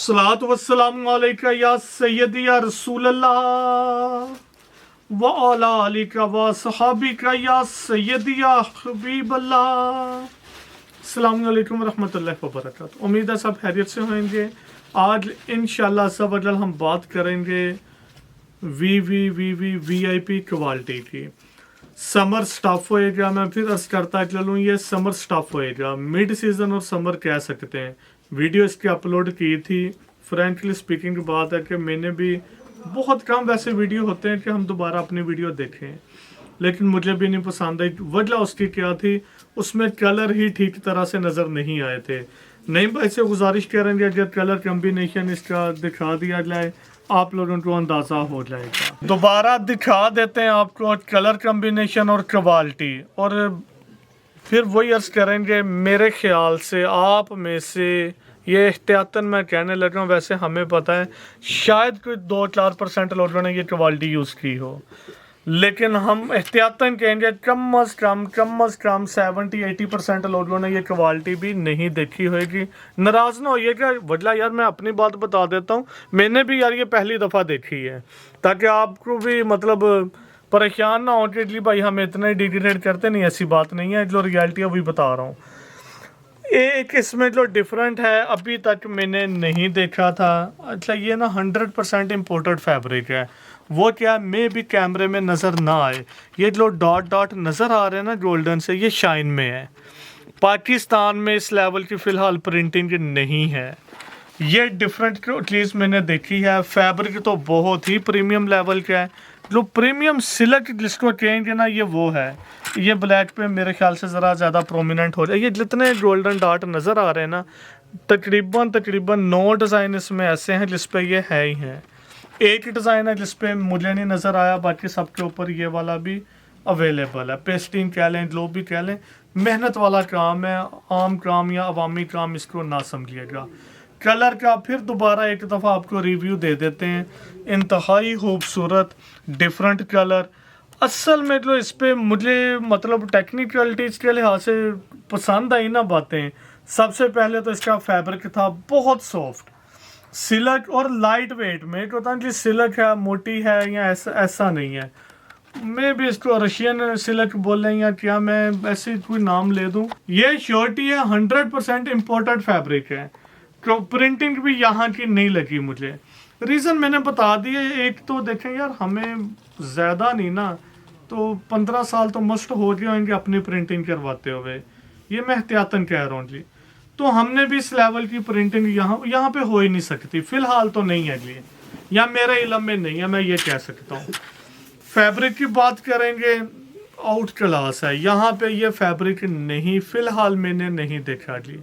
अस्सलातु वस्सलामु अलैका या सय्यदी या रसूल अल्लाह व अला आलिका व सहाबिका या सय्यदी या हबीब अल्लाह। अस्सलामु अलैकुम रहमतुल्लाहि व बरकातहू। उम्मीद है सब खैरियत से होंगे। आज इंशाल्लाह सब अजल हम बात करेंगे वीआईपी क्वालिटी की। समर स्टफ होएगा, मैं फिर अर्ज करता चलूँ, ये समर स्टफ होएगा, मिड सीज़न और समर कह सकते हैं। वीडियो इसकी अपलोड की थी। फ्रेंकली स्पीकिंग की बात है कि मैंने भी बहुत कम वैसे वीडियो होते हैं कि हम दोबारा अपनी वीडियो देखें, लेकिन मुझे भी नहीं पसंद आई। वजह उसकी क्या थी, उसमें कलर ही ठीक तरह से नज़र नहीं आए थे। नहीं भाई से गुजारिश करेंगे अगर कलर कम्बिनेशन इसका दिखा दिया जाए, आप लोगों को अंदाज़ा हो जाएगा। दोबारा दिखा देते हैं आपको कलर कम्बिनेशन और क्वालिटी, और फिर वही अर्ज करेंगे। मेरे ख्याल से आप में से ये एहतियातन मैं कहने लगा हूँ, वैसे हमें पता है शायद कोई 2-4% लोगों ने ये क्वालिटी यूज़ की हो, लेकिन हम एहतियातन कहेंगे कम अज़ कम 70-80% लोगों ने ये क्वालिटी भी नहीं देखी होगी। नाराज़ ना होइएगा, वजह यार मैं अपनी बात बता देता हूँ, मैंने भी यार ये पहली दफ़ा देखी है, ताकि आपको भी मतलब परेशान ना हो कि जी भाई हम इतना ही डिग्रेड करते नहीं। ऐसी बात नहीं है, जो रियलिटी है वही बता रहा हूँ। एक इसमें जो डिफरेंट है अभी तक मैंने नहीं देखा था। अच्छा, ये ना 100% इम्पोर्टेड फैब्रिक है। वो क्या मे भी कैमरे में नज़र ना आए, ये जो डॉट डॉट नज़र आ रहे हैं ना गोल्डन से, ये शाइन में है। पाकिस्तान में इस लेवल की फ़िलहाल प्रिंटिंग नहीं है। ये डिफरेंट चीज़ मैंने देखी है। फैब्रिक तो बहुत ही प्रीमियम लेवल का है, जो प्रीमियम सिल्क जिसको कहेंगे ना, ये वो है। ये ब्लैक पे मेरे ख्याल से ज़रा ज़्यादा प्रोमिनेंट हो रहा है। ये जितने गोल्डन डॉट नज़र आ रहे हैं ना, तकरीबन 9 डिज़ाइन इसमें ऐसे हैं जिस पे ये है ही हैं। एक डिज़ाइन है जिस पे मुझे नहीं नज़र आया, बाकी सबके ऊपर ये वाला भी अवेलेबल है। पेस्टिंग कह लें, ग्लो भी कह लें, मेहनत वाला काम है, आम काम या अवामी काम इसको ना समझिएगा। कलर का फिर दोबारा एक दफ़ा आपको रिव्यू दे देते हैं। इंतहाई खूबसूरत डिफरेंट कलर। असल में जो इस पे मुझे मतलब टेक्निकलिटीज़ के लिहाज से पसंद आई ना बातें, सबसे पहले तो इसका फैब्रिक था बहुत सॉफ्ट सिल्क और लाइट वेट में। एक होता है जी सिल्क है मोटी है या ऐसा नहीं है। मैं भी इसको रशियन सिल्क बोलें या क्या, मैं ऐसे कोई नाम ले दूं। ये श्योरिटी है 100% इम्पोर्टेड फैब्रिक है। तो प्रिंटिंग भी यहाँ की नहीं लगी मुझे। रीज़न मैंने बता दिए। एक तो देखें यार, हमें ज़्यादा नहीं ना तो 15 साल तो मस्ट हो गए होंगे अपनी प्रिंटिंग करवाते हुए, ये मैं एहतियातन कह रहा हूँ जी। तो हमने भी इस लेवल की प्रिंटिंग यहाँ पे हो ही नहीं सकती फ़िलहाल तो नहीं है जी, या मेरे इल्म में नहीं है, मैं ये कह सकता हूँ। फैब्रिक की बात करेंगे, आउट क्लास है। यहाँ पे ये फैब्रिक नहीं, फ़िलहाल मैंने नहीं देखा जी।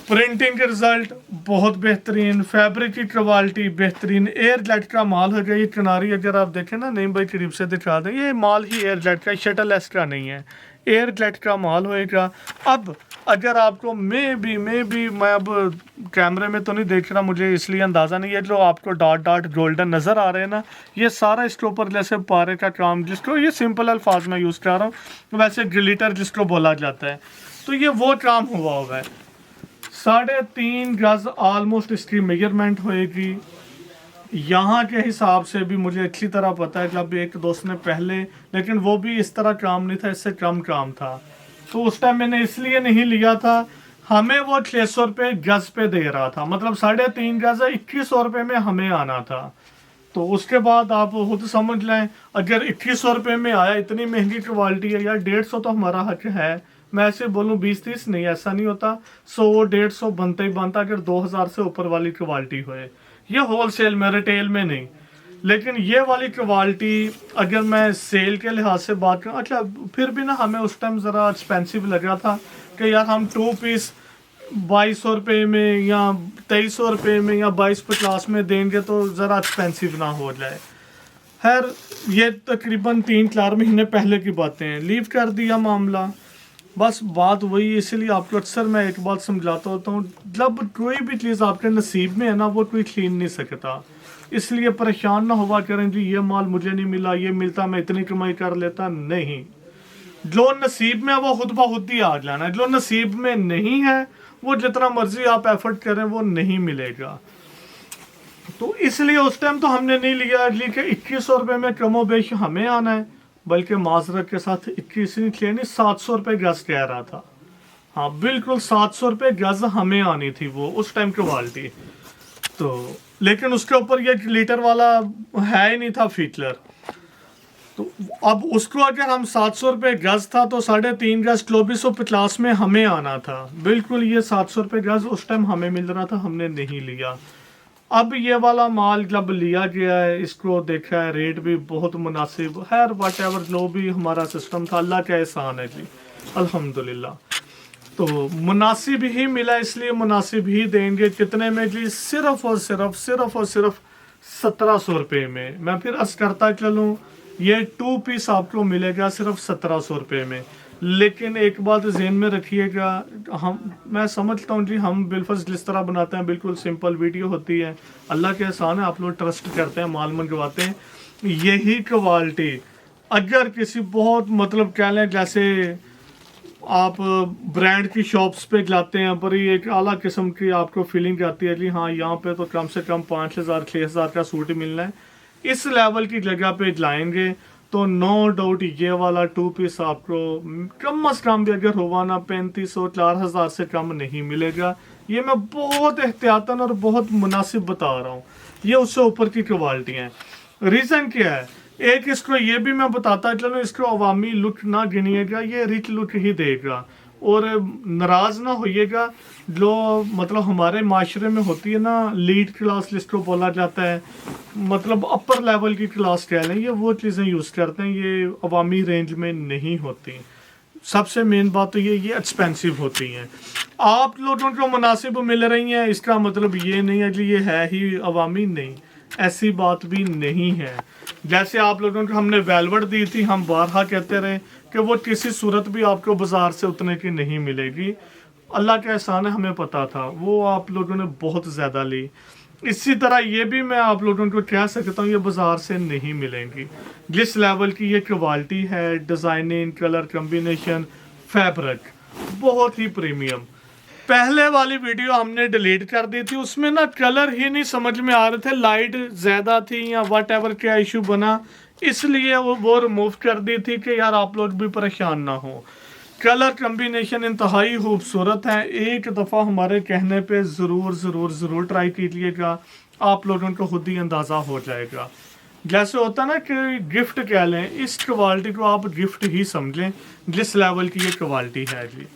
प्रिंटिंग के रिजल्ट बहुत बेहतरीन, फैब्रिक की क्वालिटी बेहतरीन, एयर जेट का माल है। ये किनारी अगर आप देखें ना, नहीं भाई करीब से दिखा दें, ये माल ही एयर जेट का, शटल एस का नहीं है, एयर जेट का माल होएगा। अब अगर आपको मैं अब कैमरे में तो नहीं देख रहा, मुझे इसलिए अंदाज़ा नहीं है। जो आपको डॉट डॉट गोल्डन नज़र आ रहे हैं ना, ये सारा इसके ऊपर जैसे पारे का काम, जिसको ये सिंपल अल्फाज में यूज़ कर रहा हूँ, वैसे ग्लिटर जिसको बोला जाता है, तो ये वो काम हुआ हुआ है। 3.5 गज ऑलमोस्ट इसकी मेजरमेंट होएगी। यहाँ के हिसाब से भी मुझे अच्छी तरह पता है, जब एक दोस्त ने पहले, लेकिन वो भी इस तरह काम नहीं था, इससे कम काम था, तो उस टाइम मैंने इसलिए नहीं लिया था। हमें वो 600 रुपये गज पे दे रहा था, मतलब 3.5 गज 2100 रुपये में हमें आना था। तो उसके बाद आप खुद समझ लें, अगर 2100 रुपये में आया, इतनी महंगी क्वालिटी है यार, 150 तो हमारा हक है। मैं ऐसे बोलूँ 20-30 नहीं, ऐसा नहीं होता, 100-150 बनता ही बनता अगर 2000 से ऊपर वाली क्वालिटी होए। ये होलसेल में, रिटेल में नहीं। लेकिन ये वाली क्वालिटी अगर मैं सेल के लिहाज से बात करूँ, अच्छा फिर भी ना हमें उस टाइम ज़रा एक्सपेंसिव लगा था कि यार हम 2 पीस 2200 रुपये में या 2300 रुपये में या 2250 में देंगे तो ज़रा एक्सपेंसिव ना हो जाए। खैर, ये तकरीबन 3-4 महीने पहले की बातें हैं, लीव कर दिया मामला। बस बात वही, इसलिए आपको अक्सर मैं एक बात समझाता होता हूँ, जब कोई भी चीज़ आपके नसीब में है ना, वो कोई छीन नहीं सकता। इसलिए परेशान ना हुआ करें जी ये माल मुझे नहीं मिला, ये मिलता मैं इतनी कमाई कर लेता। नहीं, जो नसीब में है वो खुद ब खुद ही आ जाना है। जो नसीब में नहीं है वो जितना मर्जी आप एफर्ट करें वो नहीं मिलेगा। तो इसलिए उस टाइम तो हमने नहीं लिया कि 2100 रुपये में कमोबेश हमें आना है, बल्कि माजरत के साथ 21 नहीं 700 रुपये गज कह रहा था। हाँ बिल्कुल 700 रुपये गज हमें आनी थी वो उस टाइम क्वालिटी। तो लेकिन उसके ऊपर ये लीटर वाला है ही नहीं था फीचर। तो अब उसको अगर हम 700 रुपये गज था तो 3.5 गज 2450 में हमें आना था। बिल्कुल ये 700 रुपये गज उस टाइम हमें मिल रहा था, हमने नहीं लिया। अब ये वाला माल जब लिया गया है, इसको देखा है, रेट भी बहुत मुनासिब है, वट एवर जो भी हमारा सिस्टम था, अल्लाह का एहसान है जी, अल्हम्दुलिल्लाह। तो मुनासिब ही मिला, इसलिए मुनासिब ही देंगे। कितने में जी? सिर्फ और सिर्फ 1700 रुपये में। मैं फिर अर्ज करता चलूँ, ये 2 पीस आपको मिलेगा सिर्फ 1700 रुपये में। लेकिन एक बात ज़हन में रखिएगा, मैं समझता हूँ जी हम बिलफर्ज जिस तरह बनाते हैं बिल्कुल सिंपल वीडियो होती है, अल्लाह के एहसान है, आप लोग ट्रस्ट करते हैं, माल मंगवाते हैं। यही क्वालिटी अगर किसी बहुत मतलब कह लें जैसे आप ब्रांड की शॉप्स पे जाते हैं, बड़ी एक आला किस्म की आपको फीलिंग आती है जी हाँ यहाँ पे तो कम से कम 5000-6000 का सूट ही मिलना है, इस लेवल की जगह पे जाएंगे तो नो डाउट ये वाला 2 पीस आपको कम अज कम भी अगर होगा ना 3500-4000 से कम नहीं मिलेगा। ये मैं बहुत एहतियातन और बहुत मुनासिब बता रहा हूँ, ये उससे ऊपर की क्वालिटी है। रीज़न क्या है? एक इसको ये भी मैं बताता चलो, इसको अवामी लुक ना गिनिएगा, ये रिच लुक ही देगा। और नाराज ना होइएगा, जो मतलब हमारे माशरे में होती है ना लीड क्लास जिसको बोला जाता है, मतलब अपर लेवल की क्लास कह लें, ये वो चीज़ें यूज़ करते हैं, ये अवामी रेंज में नहीं होती। सबसे मेन बात तो ये एक्सपेंसिव होती हैं। आप लोगों को मुनासिब मिल रही हैं, इसका मतलब ये नहीं है कि ये है ही अवामी, नहीं, ऐसी बात भी नहीं है। जैसे आप लोगों को हमने वेलवेट दी थी, हम बारहा कहते रहे कि वो किसी सूरत भी आपको बाजार से उतने की नहीं मिलेगी, अल्लाह का एहसान है, हमें पता था, वो आप लोगों ने बहुत ज़्यादा ली। इसी तरह ये भी मैं आप लोगों को कह सकता हूँ ये बाजार से नहीं मिलेंगी। जिस लेवल की ये क्वालिटी है, डिज़ाइनिंग, कलर कम्बिनेशन, फैब्रिक बहुत ही प्रीमियम। पहले वाली वीडियो हमने डिलीट कर दी थी, उसमें ना कलर ही नहीं समझ में आ रहे थे, लाइट ज़्यादा थी या वट एवर क्या इशू बना, इसलिए वो रिमूव कर दी थी कि यार आप लोग भी परेशान ना हो। कलर कम्बिनेशन इंतहाई खूबसूरत है, एक दफ़ा हमारे कहने पे ज़रूर ट्राई कीजिएगा, आप लोगों को खुद ही अंदाज़ा हो जाएगा। जैसे होता है ना कि गिफ्ट कह लें, इस क्वालिटी को आप गिफ्ट ही समझें जिस लेवल की ये क्वालिटी है जी।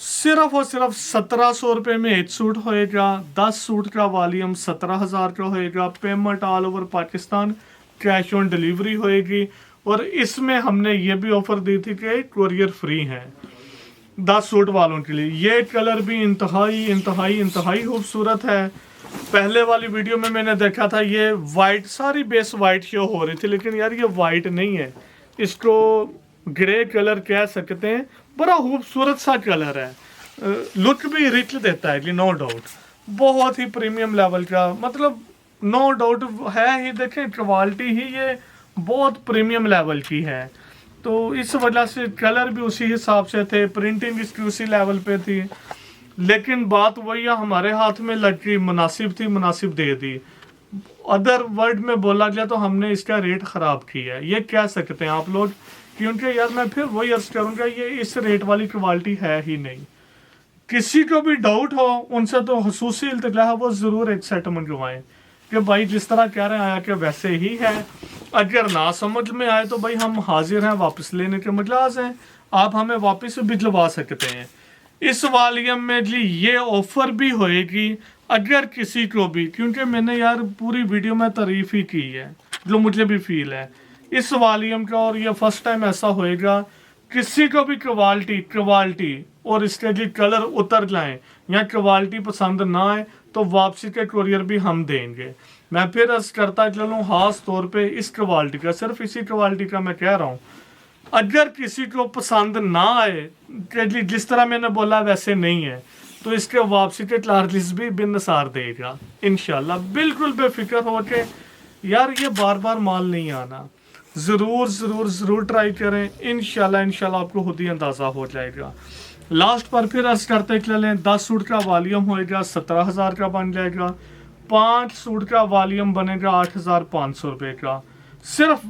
सिर्फ और सिर्फ 1700 रुपये में 1 सूट होएगा, 10 सूट का वॉल्यूम 17,000 का होएगा, payment all over Pakistan, cash on delivery होएगी। और इसमें हमने ये भी ऑफर दी थी कि कुरियर फ्री है 10 सूट वालों के लिए। ये कलर भी इंतहाई खूबसूरत है। पहले वाली वीडियो में मैंने देखा था ये वाइट, सारी बेस वाइट शो हो रही थी, लेकिन यार ये वाइट नहीं है, इसको ग्रे कलर कह सकते हैं, बड़ा खूबसूरत सा कलर है, लुक भी रिच देता है जी, नो डाउट, बहुत ही प्रीमियम लेवल का, मतलब नो डाउट है ही। देखें क्वालिटी ही ये बहुत प्रीमियम लेवल की है, तो इस वजह से कलर भी उसी हिसाब से थे, प्रिंटिंग इसकी उसी लेवल पे थी। लेकिन बात वही है, हमारे हाथ में लड़की मुनासिब थी, मुनासिब दे दी। अदर वर्ड में बोला गया तो हमने इसका रेट ख़राब किया है, ये कह सकते हैं आप लोग, क्योंकि यार मैं फिर वही अर्ज करूँगा, ये इस रेट वाली क्वालिटी है ही नहीं। किसी को भी डाउट हो उनसे तो हुसूसी इल्तिजा है, वो ज़रूर एक सेट मंगवाएं कि भाई जिस तरह कह रहे हैं आया कि वैसे ही है। अगर ना समझ में आए तो भाई हम हाजिर हैं, वापस लेने के मजलास हैं, आप हमें वापस भिजवा सकते हैं। इस वॉल्यूम में जी ये ऑफ़र भी होएगी अगर किसी को भी, क्योंकि मैंने यार पूरी वीडियो में तारीफ़ ही की है, जो मुझे भी फील है इस वॉल्यूम का, और ये फर्स्ट टाइम ऐसा होएगा किसी को भी क्वालिटी और इसके जी कलर उतर जाएं या क्वालिटी पसंद ना आए तो वापसी के कुरियर भी हम देंगे। मैं फिर अर्ज करता चलूँ, खास तौर पे इस क्वालिटी का, सिर्फ इसी क्वालिटी का मैं कह रहा हूँ, अगर किसी को पसंद ना आए कि जिस तरह मैंने बोला वैसे नहीं है, तो इसके वापसी के चार्जेस भी बेनिसार देगा इंशाल्लाह। बिल्कुल बेफिक्र हो के, यार ये बार बार माल नहीं आना, ज़रूर ट्राई करें, इंशाल्लाह आपको खुद ही अंदाज़ा हो जाएगा। लास्ट पर फिर अर्ज करते चलें 10 सूट का वॉल्यूम होएगा 17,000 का बन जाएगा। 5 सूट का वॉल्यूम बनेगा 8,500 रुपये का। सिर्फ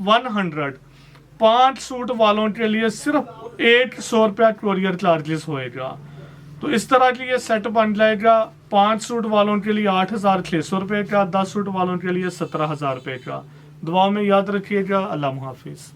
5 सूट वालों के लिए सिर्फ 100 रुपया कोरियर चार्जेस होएगा। तो इस तरह की ये सेट बन जाएगा। 5 सूट वालों के लिए 8,600 रुपये का, 10 सूट वालों के लिए 17,000 रुपये का। दुआ में याद रखिएगा। अल्लाह हाफिज़।